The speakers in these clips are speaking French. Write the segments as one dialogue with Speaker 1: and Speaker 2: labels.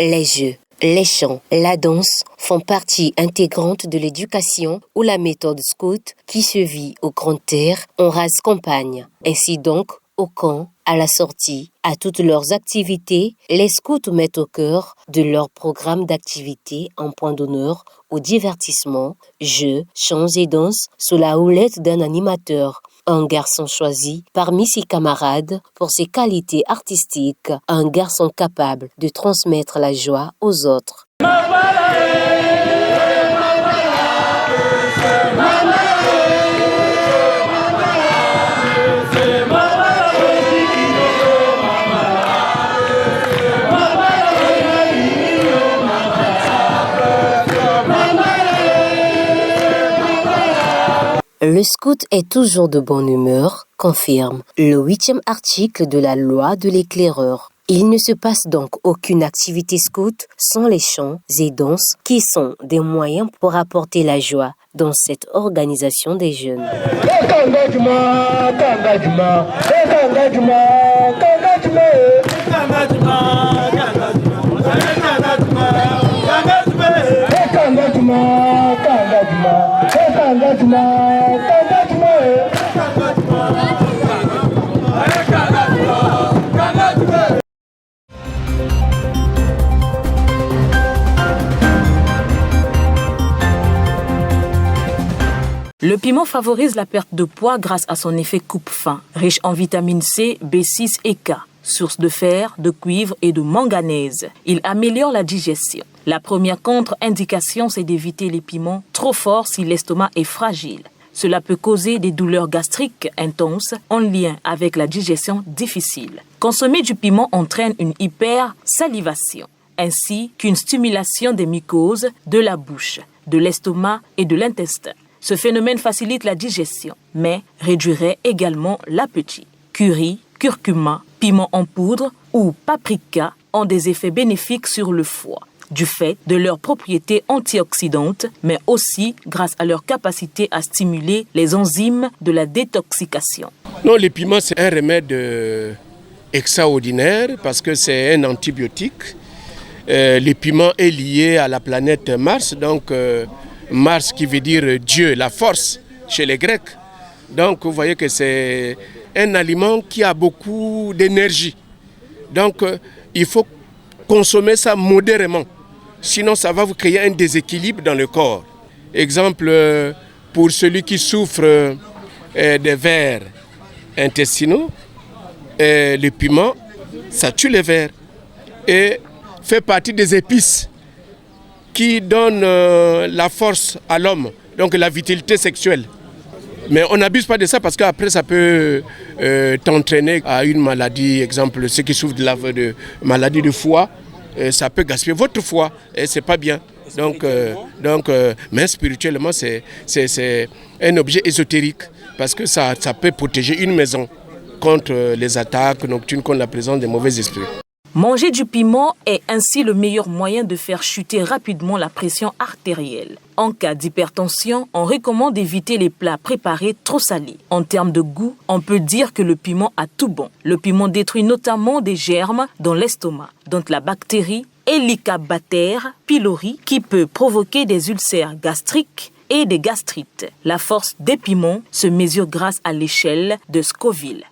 Speaker 1: Les jeux, les chants, la danse font partie intégrante de l'éducation ou la méthode scout qui se vit aux grandes terres en rase campagne. Ainsi donc, au camp, à la sortie, à toutes leurs activités, les scouts mettent au cœur de leur programme d'activité un point d'honneur au divertissement, jeux, chants et danses sous la houlette d'un animateur. Un garçon choisi parmi ses camarades pour ses qualités artistiques, un garçon capable de transmettre la joie aux autres. Le scout est toujours de bonne humeur, confirme le 8e article de la loi de l'éclaireur. Il ne se passe donc aucune activité scout sans les chants et danses qui sont des moyens pour apporter la joie dans cette organisation des jeunes.
Speaker 2: Le piment favorise la perte de poids grâce à son effet coupe-faim, riche en vitamine C, B6 et K, source de fer, de cuivre et de manganèse. Il améliore la digestion. La première contre-indication, c'est d'éviter les piments trop forts si l'estomac est fragile. Cela peut causer des douleurs gastriques intenses en lien avec la digestion difficile. Consommer du piment entraîne une hypersalivation, ainsi qu'une stimulation des mucoses de la bouche, de l'estomac et de l'intestin. Ce phénomène facilite la digestion, mais réduirait également l'appétit. Curry, curcuma, piment en poudre ou paprika ont des effets bénéfiques sur le foie, du fait de leurs propriétés antioxydantes, mais aussi grâce à leur capacité à stimuler les enzymes de la détoxication.
Speaker 3: Non, le piment, c'est un remède extraordinaire parce que c'est un antibiotique. Le piment est lié à la planète Mars, donc Mars qui veut dire Dieu, la force chez les Grecs. Donc vous voyez que c'est un aliment qui a beaucoup d'énergie. Donc il faut consommer ça modérément. Sinon ça va vous créer un déséquilibre dans le corps. Exemple, pour celui qui souffre des vers intestinaux, le piment, ça tue les vers et fait partie des épices qui donne la force à l'homme, donc la vitalité sexuelle. Mais on n'abuse pas de ça parce qu'après ça peut t'entraîner à une maladie, exemple ceux qui souffrent de maladie de foie, ça peut gaspiller votre foie et c'est pas bien. Donc, mais spirituellement c'est un objet ésotérique parce que ça peut protéger une maison contre les attaques nocturnes, contre la présence des mauvais esprits.
Speaker 2: Manger du piment est ainsi le meilleur moyen de faire chuter rapidement la pression artérielle. En cas d'hypertension, on recommande d'éviter les plats préparés trop salés. En termes de goût, on peut dire que le piment a tout bon. Le piment détruit notamment des germes dans l'estomac, dont la bactérie Helicobacter pylori qui peut provoquer des ulcères gastriques et des gastrites. La force des piments se mesure grâce à l'échelle de Scoville.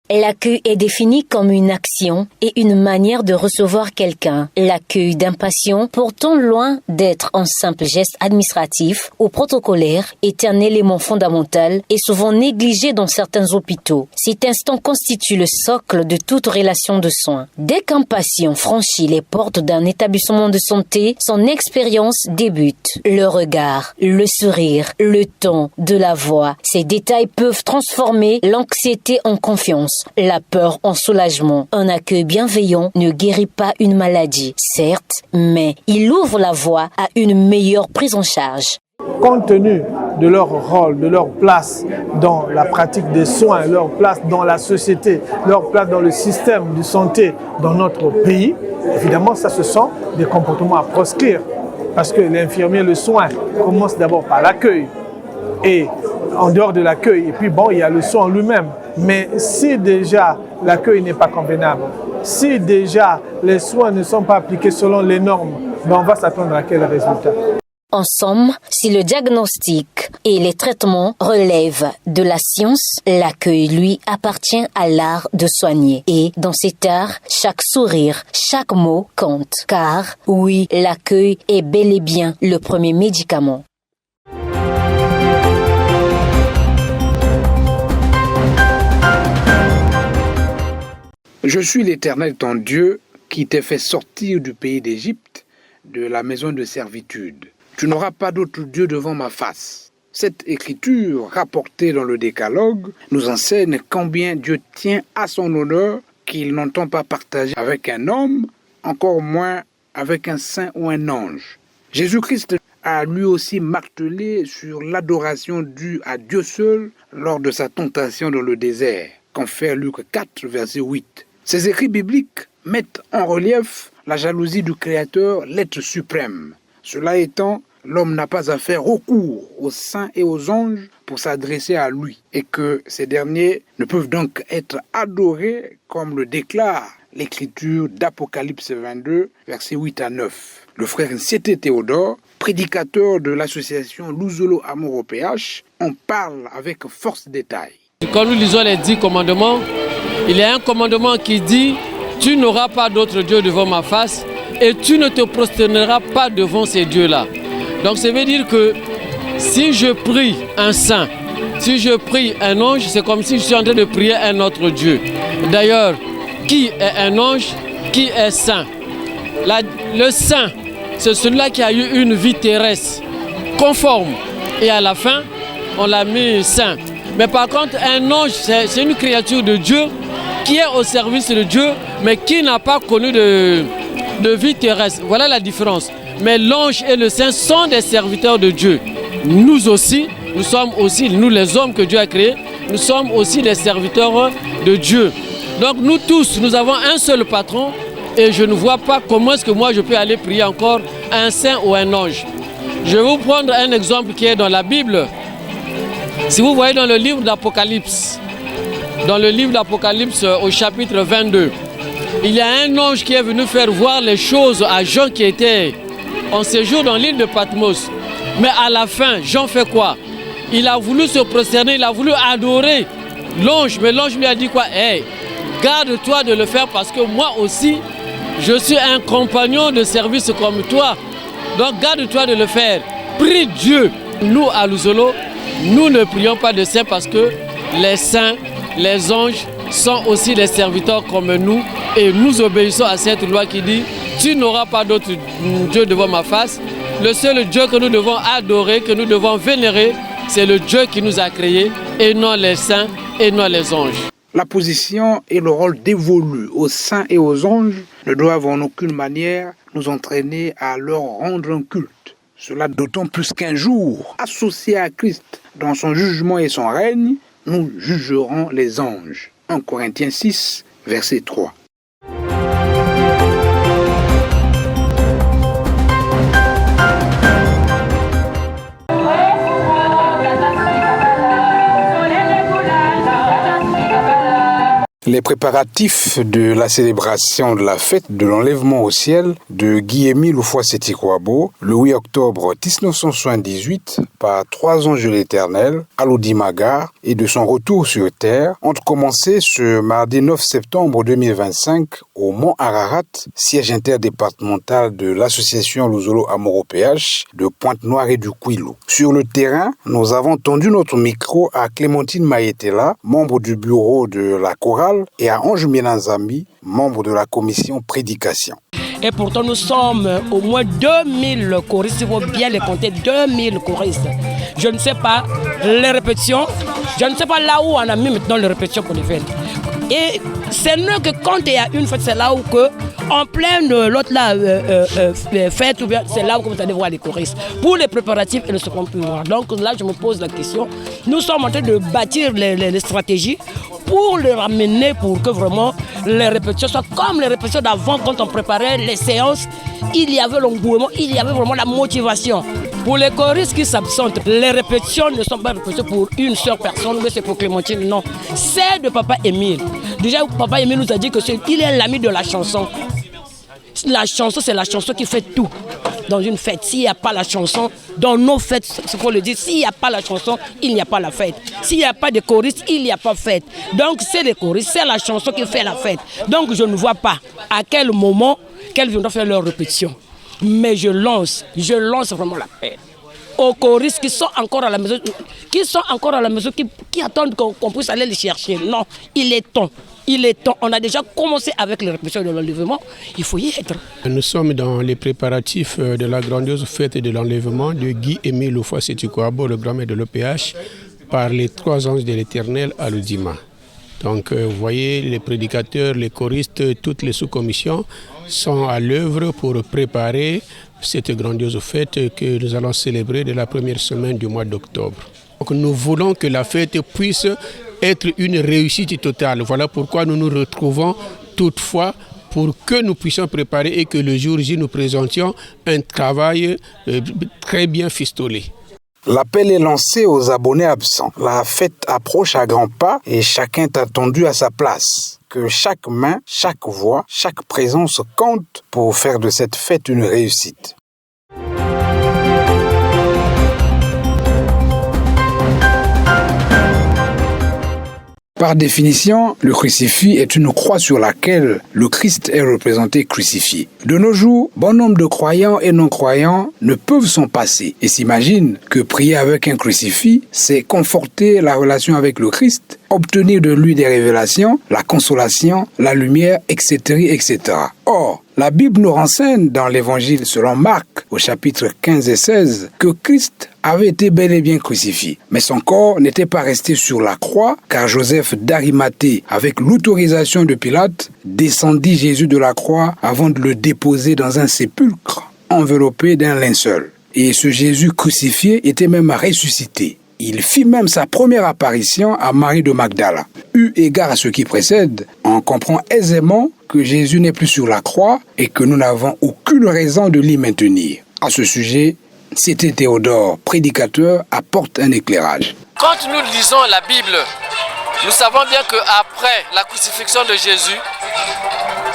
Speaker 1: L'accueil est défini comme une action et une manière de recevoir quelqu'un. L'accueil d'un patient, pourtant loin d'être un simple geste administratif ou protocolaire, est un élément fondamental et souvent négligé dans certains hôpitaux. Cet instant constitue le socle de toute relation de soins. Dès qu'un patient franchit les portes d'un établissement de santé, son expérience débute. Le regard, le sourire, le ton de la voix, ces détails peuvent transformer l'anxiété en confiance, la peur en soulagement. Un accueil bienveillant ne guérit pas une maladie, certes, mais il ouvre la voie à une meilleure prise en charge.
Speaker 4: Compte tenu de leur rôle, de leur place dans la pratique des soins, leur place dans la société, leur place dans le système de santé dans notre pays, évidemment, ça ce sont des comportements à proscrire. Parce que l'infirmier, le soin commence d'abord par l'accueil. et en dehors de l'accueil. Et puis bon, il y a le son en lui-même. Mais si déjà l'accueil n'est pas convenable, si déjà les soins ne sont pas appliqués selon les normes, ben on va s'attendre à quel résultat?
Speaker 1: En somme, si le diagnostic et les traitements relèvent de la science, l'accueil, lui, appartient à l'art de soigner. Et dans cet art, chaque sourire, chaque mot compte. Car, oui, l'accueil est bel et bien le premier médicament.
Speaker 5: Je suis l'Éternel ton Dieu qui t'ai fait sortir du pays d'Égypte, de la maison de servitude. Tu n'auras pas d'autre Dieu devant ma face. Cette écriture, rapportée dans le Décalogue, nous enseigne combien Dieu tient à son honneur, qu'il n'entend pas partager avec un homme, encore moins avec un saint ou un ange. Jésus-Christ a lui aussi martelé sur l'adoration due à Dieu seul lors de sa tentation dans le désert, confère Luc 4, verset 8. Ces écrits bibliques mettent en relief la jalousie du Créateur, l'être suprême. Cela étant, l'homme n'a pas à faire recours aux saints et aux anges pour s'adresser à lui, et que ces derniers ne peuvent donc être adorés comme le déclare l'écriture d'Apocalypse 22, versets 8 à 9. Le frère Nsiete Théodore, prédicateur de l'association Luzolo Amour au PH, en parle avec force détail.
Speaker 6: Quand nous lisons les 10 commandements, il y a un commandement qui dit « Tu n'auras pas d'autre Dieu devant ma face » et tu ne te prosterneras pas devant ces dieux-là. Donc ça veut dire que si je prie un saint, si je prie un ange, c'est comme si je suis en train de prier un autre Dieu. D'ailleurs, qui est un ange? Qui est saint? Le saint, c'est celui-là qui a eu une vie terrestre conforme. Et à la fin, on l'a mis saint. Mais par contre, un ange, c'est une créature de Dieu qui est au service de Dieu, mais qui n'a pas connu de vie terrestre. Voilà la différence. Mais l'ange et le saint sont des serviteurs de Dieu. Nous aussi, nous sommes aussi, nous les hommes que Dieu a créés, nous sommes aussi des serviteurs de Dieu. Donc nous tous, nous avons un seul patron et je ne vois pas comment est-ce que moi je peux aller prier encore un saint ou un ange. Je vais vous prendre un exemple qui est dans la Bible. Si vous voyez dans le livre d'Apocalypse, au chapitre 22, il y a un ange qui est venu faire voir les choses à Jean qui était en séjour dans l'île de Patmos. Mais à la fin, Jean fait quoi? Il a voulu se prosterner, il a voulu adorer l'ange. Mais l'ange lui a dit quoi? Hey, garde-toi de le faire parce que moi aussi, je suis un compagnon de service comme toi. Donc garde-toi de le faire. Prie Dieu. Nous, à Luzolo, nous ne prions pas de saints parce que les saints, les anges sont aussi des serviteurs comme nous et nous obéissons à cette loi qui dit « Tu n'auras pas d'autre Dieu devant ma face ». Le seul Dieu que nous devons adorer, que nous devons vénérer, c'est le Dieu qui nous a créés et non les saints et non les anges.
Speaker 5: La position et le rôle dévolu aux saints et aux anges ne doivent en aucune manière nous entraîner à leur rendre un culte. Cela d'autant plus qu'un jour, associés à Christ dans son jugement et son règne, nous jugerons les anges. 1 Corinthiens 6, verset 3. Les préparatifs de la célébration de la fête de l'enlèvement au ciel de Guy-Émile Oufouas-Sétikwabo, le 8 octobre 1978, par 3 anges de l'Éternel, Alodimagar, et de son retour sur terre, ont commencé ce mardi 9 septembre 2025 au Mont Ararat, siège interdépartemental de l'association Luzolo Amour au PH de Pointe-Noire et du Kouilou. Sur le terrain, nous avons tendu notre micro à Clémentine Maïetela, membre du bureau de la chorale, et à Ange Milanzami, membre de la commission prédication.
Speaker 7: Et pourtant, nous sommes au moins 2000 choristes, il faut bien les compter, 2000 choristes. Je ne sais pas les répétitions, je ne sais pas là où on a mis maintenant les répétitions pour les fêtes. Et c'est mieux que quand il y a une fête, c'est là où que, en pleine l'autre là, fête, ou bien c'est là où vous allez voir les choristes. Pour les préparatifs et le second pouvoir. Donc là, je me pose la question. Nous sommes en train de bâtir les stratégies pour les ramener, pour que vraiment les répétitions soient comme les répétitions d'avant quand on préparait les séances. Il y avait l'engouement, il y avait vraiment la motivation. Pour les choristes qui s'absentent, les répétitions ne sont pas répétées pour une seule personne, mais c'est pour Clémentine, non. C'est de Papa Émile. Déjà, Papa Émile nous a dit qu'il est l'ami de la chanson. La chanson, c'est la chanson qui fait tout dans une fête. S'il n'y a pas la chanson, dans nos fêtes, il faut le dire, s'il n'y a pas la chanson, il n'y a pas la fête. S'il n'y a pas de choristes, il n'y a pas fête. Donc c'est les choristes, c'est la chanson qui fait la fête. Donc je ne vois pas à quel moment qu'elles viendront faire leur répétition. Mais je lance vraiment l'appel aux choristes qui sont encore à la maison, qui attendent qu'on puisse aller les chercher. Non, il est temps. On a déjà commencé avec les répétitions de l'enlèvement, il faut y être.
Speaker 8: Nous sommes dans les préparatifs de la grandiose fête de l'enlèvement de Guy-Émile Oufouas-Sétikoabo, le grand-mère de l'OPH, par les 3 anges de l'Éternel à l'Oudima. Donc vous voyez, les prédicateurs, les choristes, toutes les sous-commissions sont à l'œuvre pour préparer cette grandiose fête que nous allons célébrer de la première semaine du mois d'octobre. Donc nous voulons que la fête puisse être une réussite totale. Voilà pourquoi nous nous retrouvons toutefois pour que nous puissions préparer et que le jour J nous présentions un travail très bien ficelé.
Speaker 5: L'appel est lancé aux abonnés absents. La fête approche à grands pas et chacun est attendu à sa place. Que chaque main, chaque voix, chaque présence compte pour faire de cette fête une réussite. Par définition, le crucifix est une croix sur laquelle le Christ est représenté crucifié. De nos jours, bon nombre de croyants et non-croyants ne peuvent s'en passer et s'imaginent que prier avec un crucifix, c'est conforter la relation avec le Christ, obtenir de lui des révélations, la consolation, la lumière, etc., etc. Or, la Bible nous renseigne dans l'évangile selon Marc, au chapitre 15 et 16, que Christ avait été bel et bien crucifié. Mais son corps n'était pas resté sur la croix, car Joseph d'Arimathée, avec l'autorisation de Pilate, descendit Jésus de la croix avant de le déposer dans un sépulcre, enveloppé d'un linceul. Et ce Jésus crucifié était même ressuscité. Il fit même sa première apparition à Marie de Magdala. Eu égard à ce qui précède, on comprend aisément que Jésus n'est plus sur la croix et que nous n'avons aucune raison de l'y maintenir. À ce sujet, C.T. Théodore, prédicateur, apporte un éclairage.
Speaker 6: Quand nous lisons la Bible, nous savons bien qu'après la crucifixion de Jésus,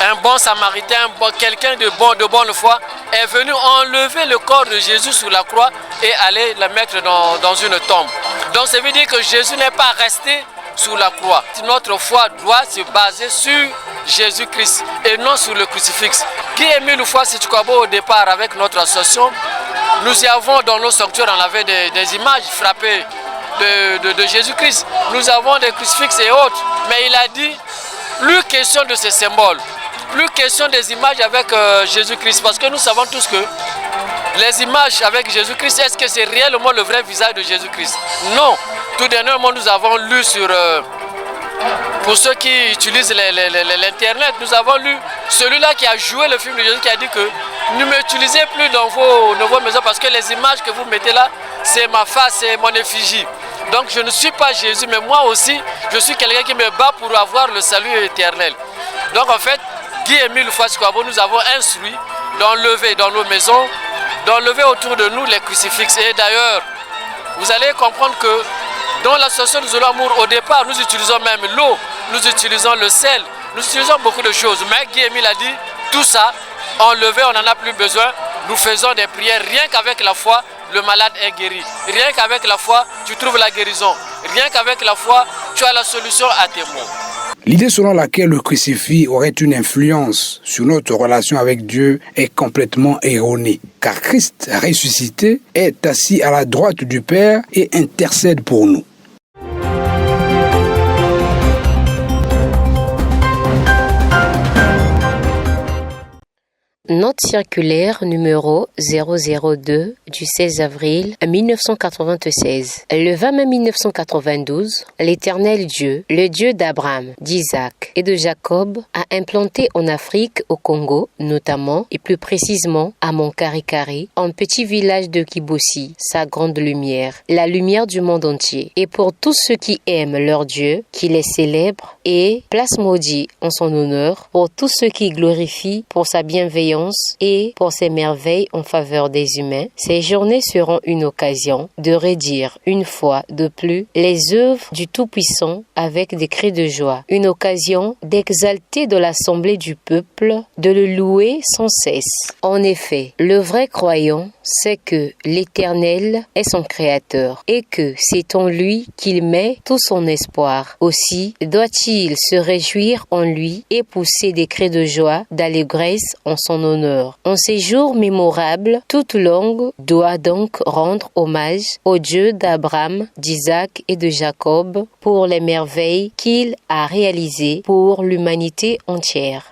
Speaker 6: un bon samaritain, quelqu'un de bonne foi, est venu enlever le corps de Jésus sur la croix et aller le mettre dans une tombe. Donc ça veut dire que Jésus n'est pas resté sur la croix. Notre foi doit se baser sur Jésus-Christ et non sur le crucifix. Guy-Émile Oufouas-Sétikoabo, au départ, avec notre association, nous y avons dans nos sanctuaires, on avait des images frappées de Jésus-Christ. Nous avons des crucifixes et autres. Mais il a dit, plus question de ces symboles, plus question des images avec Jésus-Christ. Parce que nous savons tous que les images avec Jésus-Christ, est-ce que c'est réellement le vrai visage de Jésus-Christ? Non. Tout dernièrement, nous avons lu sur... pour ceux qui utilisent l'Internet, nous avons lu celui-là qui a joué le film de Jésus qui a dit que ne m'utilisez plus dans vos maisons parce que les images que vous mettez là, c'est ma face, c'est mon effigie. Donc je ne suis pas Jésus, mais moi aussi, je suis quelqu'un qui me bat pour avoir le salut éternel. Donc en fait, Guy-Émile Oufouas-Sétikoabo, nous avons instruit d'enlever dans nos maisons, d'enlever autour de nous les crucifixes. Et d'ailleurs, vous allez comprendre que dans l'association Nous Allons Amour, au départ, nous utilisons même l'eau, nous utilisons le sel, nous utilisons beaucoup de choses. Mais Guy-Émile a dit, tout ça, enlevé, on n'en a plus besoin. Nous faisons des prières, rien qu'avec la foi, le malade est guéri. Rien qu'avec la foi, tu trouves la guérison. Rien qu'avec la foi, tu as la solution à tes maux.
Speaker 5: L'idée selon laquelle le crucifix aurait une influence sur notre relation avec Dieu est complètement erronée, car Christ ressuscité est assis à la droite du Père et intercède pour nous.
Speaker 1: Note circulaire numéro 002 du 16 avril 1996. Le 20 mai 1992, l'Éternel Dieu, le Dieu d'Abraham, d'Isaac et de Jacob, a implanté en Afrique, au Congo notamment, et plus précisément à Monkarikari, un petit village de Kibossi, sa grande lumière, la lumière du monde entier. Et pour tous ceux qui aiment leur Dieu, qui les célèbrent, et place maudit en son honneur, pour tous ceux qui glorifient pour sa bienveillance science et pour ses merveilles en faveur des humains, ces journées seront une occasion de redire une fois de plus les œuvres du Tout-Puissant avec des cris de joie. Une occasion d'exalter de l'assemblée du peuple, de le louer sans cesse. En effet, le vrai croyant sait que l'Éternel est son Créateur et que c'est en lui qu'il met tout son espoir. Aussi doit-il se réjouir en lui et pousser des cris de joie, d'allégresse en son honneur. En ces jours mémorables, toute langue doit donc rendre hommage au Dieu d'Abraham, d'Isaac et de Jacob pour les merveilles qu'il a réalisées pour l'humanité entière.